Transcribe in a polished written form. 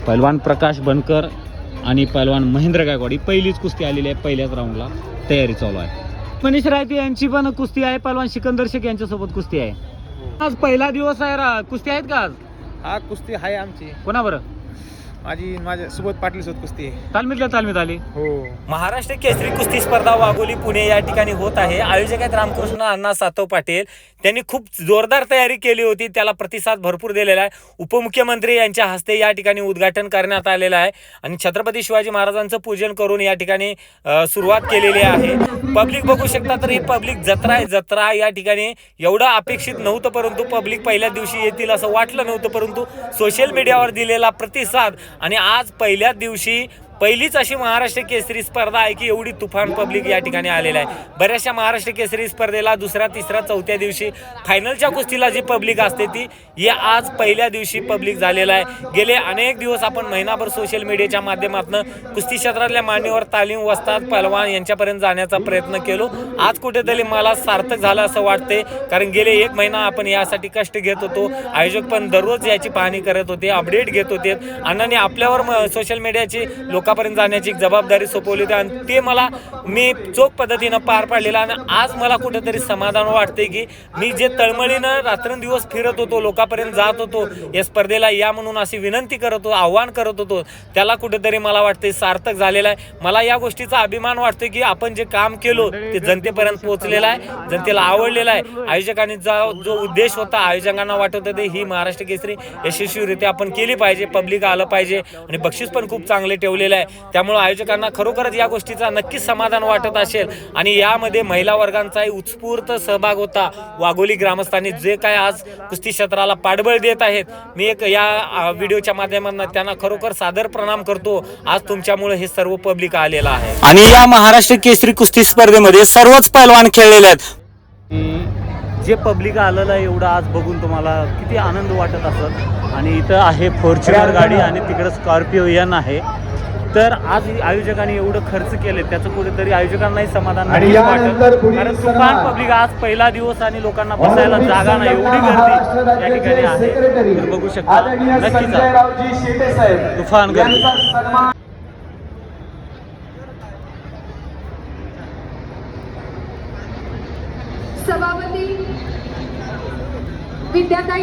पैलवान प्रकाश बनकर आणि पैलवान महेंद्र गायकवाड ही पहिलीच कुस्ती आलेली आहे. पहिल्याच राऊंडला तयारी चालू आहे. मनीष रायते यांची पण कुस्ती आहे. पैलवान सिकंदर शेख यांच्यासोबत कुस्ती आहे. आज पहिला दिवस आहे. कुस्ती आहेत का आज? हा कुस्ती आहे आमची. कोणा बरं? माझ्या सोबत पाटील सोबत कुस्ती आहे. तालमीत आली. हो. महाराष्ट्र केसरी कुस्ती स्पर्धा वाघोली पुणे या ठिकाणी होत आहे. आयोजक आहेत रामकृष्ण अण्णा सातव पाटील. त्यांनी खूप जोरदार तयारी केली होती. त्याला प्रतिसाद भरपूर दिलेला आहे. उपमुख्यमंत्री यांच्या हस्ते या ठिकाणी उद्घाटन करण्यात आलेलं आहे आणि छत्रपती शिवाजी महाराजांचं पूजन करून या ठिकाणी सुरुवात केलेली आहे. पब्लिक बघू शकता तर ही पब्लिक जत्रा या ठिकाणी एवढं अपेक्षित नव्हतं, परंतु पब्लिक पहिल्या दिवशी येतील असं वाटलं नव्हतं, परंतु सोशल मीडियावर दिलेला प्रतिसाद आणि आज पहिल्याच दिवशी पहिलीच अशी महाराष्ट्र केसरी स्पर्धा आहे की एवढी तुफान पब्लिक या ठिकाणी आलेलं आहे. बऱ्याचशा महाराष्ट्र केसरी स्पर्धेला दुसऱ्या तिसऱ्या चौथ्या दिवशी फायनलच्या कुस्तीला जी पब्लिक असते ती या आज पहिल्या दिवशी पब्लिक झालेला आहे. गेले अनेक दिवस आपण महिनाभर सोशल मीडियाच्या माध्यमातून कुस्ती क्षेत्रातल्या मान्यवर तालीम वस्ताद पहलवान यांच्यापर्यंत जाण्याचा प्रयत्न केलो. आज कुठेतरी मला सार्थक झालं असं वाटते, कारण गेले एक महिना आपण यासाठी कष्ट घेत होतो. आयोजक पण दररोज याची पाहणी करत होते, अपडेट घेत होते. अण्णांनी आपल्यावर सोशल मीडियाची लोकांपर्यंत जाण्याची जबाबदारी सोपवली होती आणि ते मी चोख पद्धतीनं पार पाडलेलं. आणि आज मला कुठेतरी समाधान वाटते की मी जे तळमळीनं रात्रंदिवस फिरत होतो, लोकांपर्यंत जात होतो, या स्पर्धेला या म्हणून अशी विनंती करत होतो, आव्हान करत होतो, त्याला कुठेतरी मला वाटते सार्थक झालेलं आहे. मला या गोष्टीचा अभिमान वाटतो की आपण जे काम केलो ते जनतेपर्यंत पोहोचलेलं आहे, जनतेला आवडलेलं आहे. आयोजकांनी जो उद्देश होता, आयोजकांना वाटत होते ही महाराष्ट्र केसरी यशस्वीरित्या आपण केली पाहिजे, पब्लिक आलं पाहिजे आणि बक्षीस पण खूप चांगले ठेवलेलं आहे. त्यामुळे आयोजकांना खरोखरच या गोष्टीचा नक्कीच समाधान वाटत असेल आणि यामध्ये महिला वर्गांचाही उत्स्फूर्त सहभाग होता. वाघोली ग्रामस्थांनी जे काय आज कुस्ती क्षेत्राला पाठबळ देत आहेत, मी एक या व्हिडिओच्या माध्यमातून त्यांना खरोखर सादर प्रणाम करतो. आज तुमच्यामुळे हे सर्व पब्लिक आलेलं आहे. आणि या महाराष्ट्र केसरी कुस्ती स्पर्धेमध्ये सर्वच पैलवान खेळलेले आहेत. जे पब्लिक आलेलं आहे एवढं आज बघून तुम्हाला किती आनंद वाटत असत. आणि इथं आहे फॉर्च्युनर गाडी आणि तिकडं स्कॉर्पिओ यन आहे. तर आज आयोजकांनी एवढं खर्च केले त्याचं कुठेतरी आयोजकांनाही समाधान वाटत, कारण तुफान पब्लिक आज पहिला दिवस आणि लोकांना बसायला जागा नाही, एवढी गर्दी या ठिकाणी आहे. तर बघू शकता नक्कीच तुफान गर्दी. सभापती विद्याताई